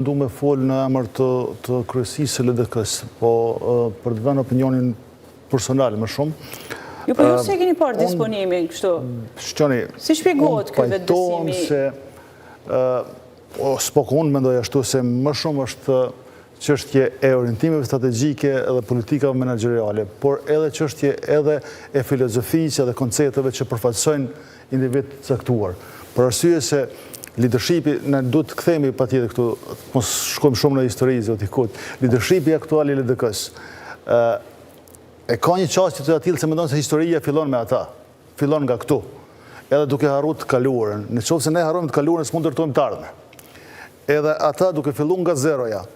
Du me folë në emër të kryesisë së LDK-s, po për të dhënë opinionin personal më shumë. Jo, po ju se keni parë disponimi, kështu? Shqoni, si shpjegohet ky vetbesimi? S'po unë mendoj ashtu se më shumë është çështje e orientimeve strategjike dhe politikave menaxheriale, por edhe çështje edhe e filozofisë dhe koncepteve që përfaqësojnë individ caktuar. Për arsye se leadershipi, ne duhet të kthehemi patjetër këtu, mos shkojmë shumë në histori zoti Kut. Leadershipi aktual i LDK-s e ka një çështje të tillë se mendon se historia fillon me ata. Fillon nga këtu. Edhe duke harruar të kaluarën. Nëse ne harrojmë të kaluarën, s'mund të ndërtojmë të ardhmen. Edhe ata duke filluar nga zeroja,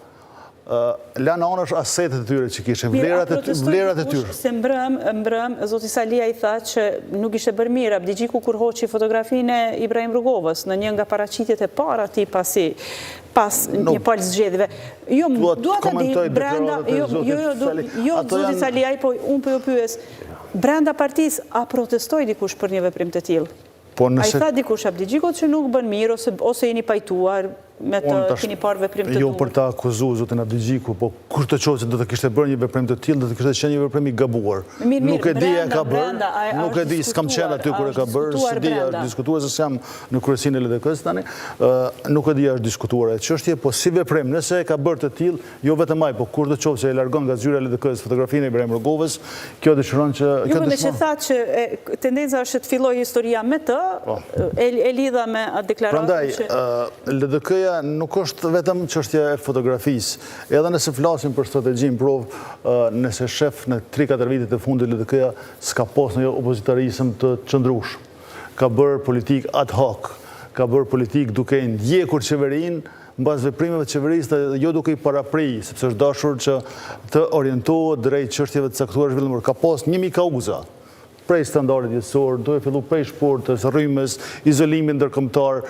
lanë anash asetet e tyre që kishin, vlerat e tyre. Se mbrëm, zoti Salia i tha që nuk ishte bërë mirë Abdigjiku kur hoqi fotografinë e Ibrahim Rrugovës në një nga paraqitjet e para ti pas një palë zgjedhjeve. Jo, dua ta di brenda, jo zoti Salia, po unë po ju pyes, brenda partisë a protestoi dikush për një veprim të tillë? A i tha dikush Abdigjikut që nuk bën mirë ose jeni pajtuar me të keni parë veprim të Jo për ta akuzuar zotin Abdigjiku, po kur të qoftë se do të kishte bërë një veprim të tillë, do të kishte qenë një veprim i gabuar. Nuk e di e ka bërë, nuk e di s'kam qenë aty kur e ka bërë, s'di është diskutuar se jam në kryesinë e LDK-s tani, nuk e di është diskutuar atë çështje, po si veprim, nëse e ka bërë të tillë, jo vetëm ai, po kur të qoftë se e largon nga zyra e LDK-s fotografinë e Ibrahim Rrugovës, kjo dëshiron që Jo, me që thatë që tendenca është të fillojë historia me të, e lidha me atë deklaratë që LDK-ja nuk është vetëm çështja e fotografisë. Edhe nëse flasim për strategjinë provë, nëse shef në 3-4 vitet e fundit LDK-ja s'ka pas në opozitarizëm të qëndrueshëm. Ka bërë politik ad hoc, ka bërë politik duke i ndjekur qeverinë mbas veprimeve të qeverisë, jo duke i parapri, sepse është dashur që të orientohet drejt çështjeve të caktuara zhvillimore. Ka pas 1000 kauza prej standardit jetësor, duke fillu prej shportës, rrymës, izolimin ndërkombëtar,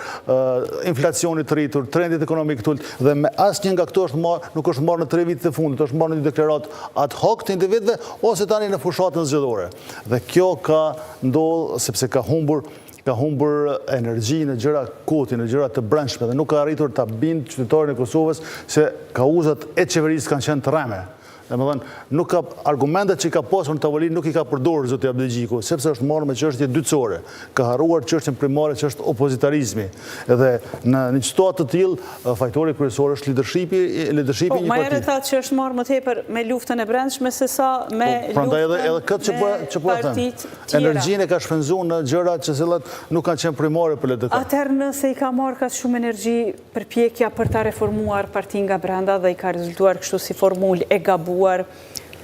inflacionit të rritur, trendit ekonomik të ulët, dhe me asnjë nga këto nuk është marrë në 3 vitet e fundit, është marrë në një deklaratë ad hoc të individëve ose tani në fushatën zgjedhore. Dhe kjo ka ndodhur sepse ka humbur energji në gjëra koti, në gjëra të brendshme dhe nuk ka arritur ta bindë qytetarin e Kosovës se kauzat e qeverisë kanë qenë të rreme. Nuk ka argumentet që ka pasur në tavolinë nuk i ka përdorur zoti Abdigjiku, sepse është marrë me çështje dytësore. Ka harruar çështjen primare që është opozitarizmi. Edhe në një situatë të tillë, fajtori kryesor është leadershipi i një partie. Po, më herët thatë që është marrë më tepër me luftën e brendshme se sa me luftën e partitë tjera. Energjinë e ka shpenzuar në gjëra që cilat nuk kanë qenë primare për LDK. Atëherë nëse i ka marrë kaq shumë energji përpjekja për ta reformuar partinë nga brenda dhe i ka rezultuar kështu si formulë e gabuar,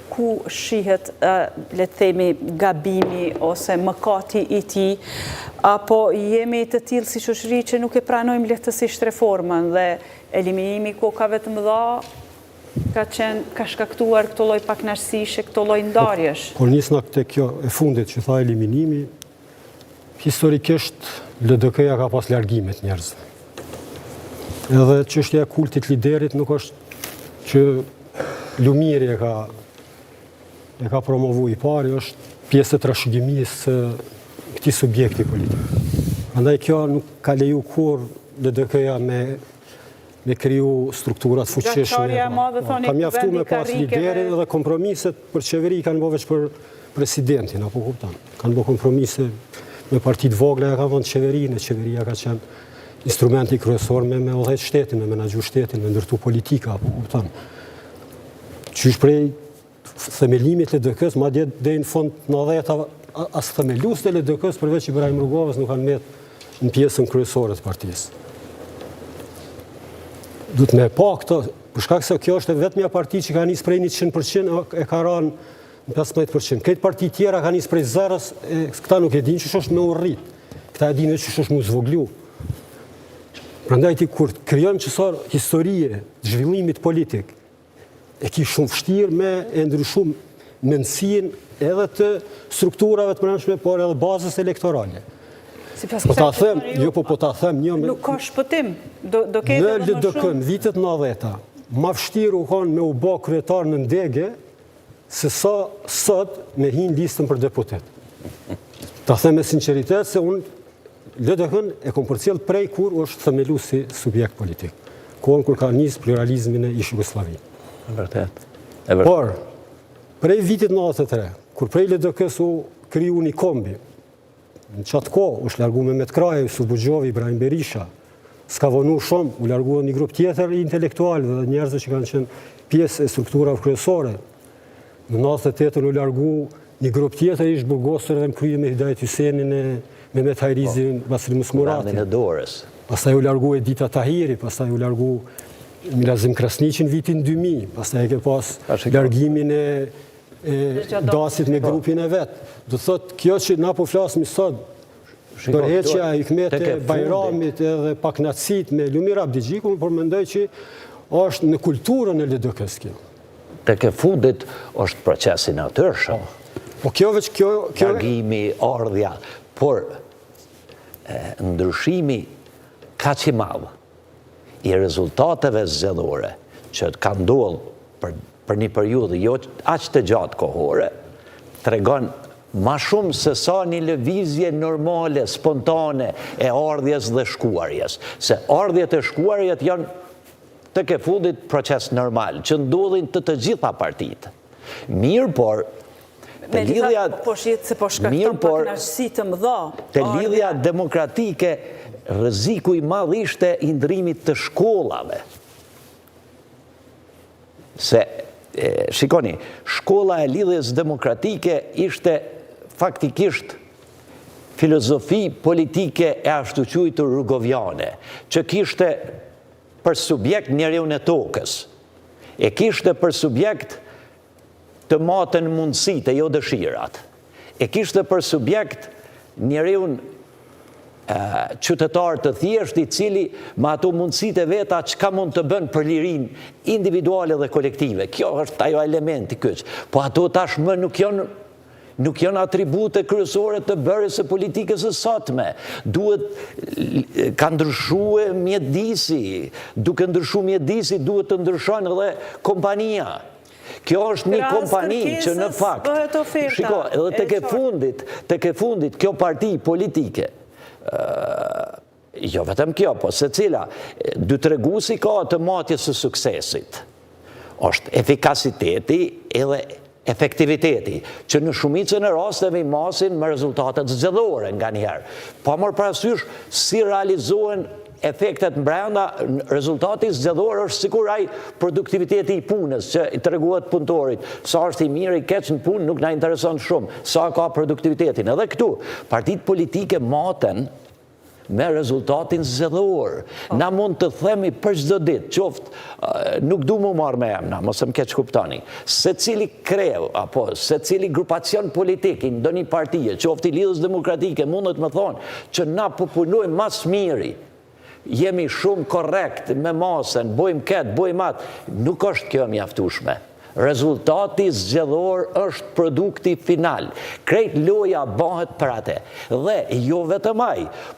ku shihet, le të themi, gabimi ose mëkati i tij, apo jemi të tillë si shoqëri që nuk e pranojmë lehtësisht reformën dhe eliminimi kokave të mëdha ka shkaktuar këto lloj pakënaqësishe, këto lloj ndarjesh. Por nisna te kjo e fundit që tha eliminimi, historikisht LDK-ja ka pas largime të njerëzve. Edhe çështja e kultit liderit nuk është që Lumiri e ka promovu i pari, është pjesë të trashëgimisë së këtij subjekti politik. Andaj kjo nuk ka leju kur LDK-ja me kriju strukturat fuqishme. Ka mjaftu me pas liderin dhe kompromiset për qeveri kanë bo veç për presidentin, apo kuptan. Kanë bo kompromise me partit vogla, ja ka vënd qeverinë, qeveria ka qenë instrumenti kryesor me udhëhec shtetin, me menaxhu shtetin, me ndërtu politika, apo kuptan. Qysh prej themelimit LDK-s, ma dje dhe në fund në dhejta as themelus të LDK-s përveç Ibrahim Rrugovës nuk kanë met në pjesën kryesore të partisë. Duhet me pa këto, për shkak se kjo është vetëm një parti që ka nisë prej 100%, e ka ranë në 15%. Këtë parti tjera ka nisë prej zerës, këta nuk e din që është me urrit. Këta e din që është mu zvoglu. Prandaj ti kur krijon qësar historie të zhvillimit politik, e ki shumë vështirë me e ndryshum mendësin edhe të strukturave të brendshme, por edhe bazës elektorale. Po ta them një... Nuk ka shpëtim, do kete në dhe më LDK, shumë. në vitet 90-ta, ma vështirë u konë me u bë kryetar në ndege, se sa sot me hinë listën për deputet. Ta them me sinceritet se unë LDK-n e kom përcjell prej kur është themelu si subjekt politik. kohën kur ka nisë pluralizmin e ish Jugosllavi. Vërtet. Por, prej vitit 93, kur prej LDK-s u kriju një kombi, në qatë kohë është largu Mehmet Krajë, Subugjovi, Ibrahim Berisha, s'ka vonu shumë, u largu një grup tjetër intelektual dhe njerëzve që kanë qenë pjesë e strukturave kryesore. Në 98 u largu një grup tjetër ishtë burgosër dhe në kryje me Hidayet Hysenin e Mehmet Hajrizin, Basilimus Murati. Pastaj u largu Edita Tahiri, pastaj u largu Milazim Krasniqin vitin 2000, pastaj e ke pas largimin e Dasit me grupin e vetë. Do të thotë, kjo që na po flasmi sot, përheqja e Hikmete Bajramit edhe paknatësit me Lumir Abdigjiku, por mendoj që është në kulturën e LDK-s kjo. Tek e fundit është procesi natyrshëm. Po kjo veç kjo... Largimi, ardhja, por ndryshimi ka që madhë i rezultateve zgjedhore që ka ndodhur për një periudhë jo aq të gjatë kohore, tregon ma shumë se sa një lëvizje normale, spontane e ardhjes dhe shkuarjes. Se ardhjet e shkuarjet janë të ke fundit proces normal, që ndodhin të gjitha partitë. Mirë, por Me lidhja po shjetë se po shkakton pak nashësi të mëdha. Te lidhja demokratike, rreziku i madh ishte i ndrimit të shkollave. Se, shikoni, shkolla e lidhjes demokratike ishte faktikisht filozofi politike e ashtu quajtur rrugoviane, që kishte për subjekt njeriun e tokës, e kishte për subjekt të matën mundësit e jo dëshirat, e kishte për subjekt njeriun qytetar të thjesht i cili me ato mundësit e veta çka mund të bën për lirin individuale dhe kolektive. Kjo është ajo elementi kyç. Po ato tashmë nuk janë atribute kryesore të bërjes së politikës së sotme. Ka ndryshuar mjedisi, duke ndryshuar mjedisi duhet të ndryshon edhe kompania. Kjo është një kompani që në fakt, shiko, edhe tek e fundit kjo parti politike, jo vetëm kjo, po se cila, dy treguesi ka të matjes së suksesit. Është efikasiteti edhe efektiviteti, që në shumicën e rasteve i masin me rezultatet zgjedhore nga njerë. Pa marrë parasysh si realizohen efektet brenda, rezultati zgjedhor është sikur ai produktiviteti i punës që i treguohet punëtorit, sa është i mirë i keq në punë nuk na intereson shumë, sa ka produktivitetin. Edhe këtu, partitë politike maten me rezultatin zgjedhor. Na mund të themi për çdo ditë, qoftë nuk du mu marrë me emna, mos më keq kuptoni. Secili kreu apo secili grupacion politik i ndonjë partie, qoftë i Lidhjes Demokratike, mundet më thonë që na po punojmë mas miri. Jemi shumë korrekt me masën, bojmë ketë, bojmë atë, nuk është kjo mjaftueshme. Rezultati zgjedhor është produkti final. Krejt loja bëhet për atë. Dhe jo vetëm ai, po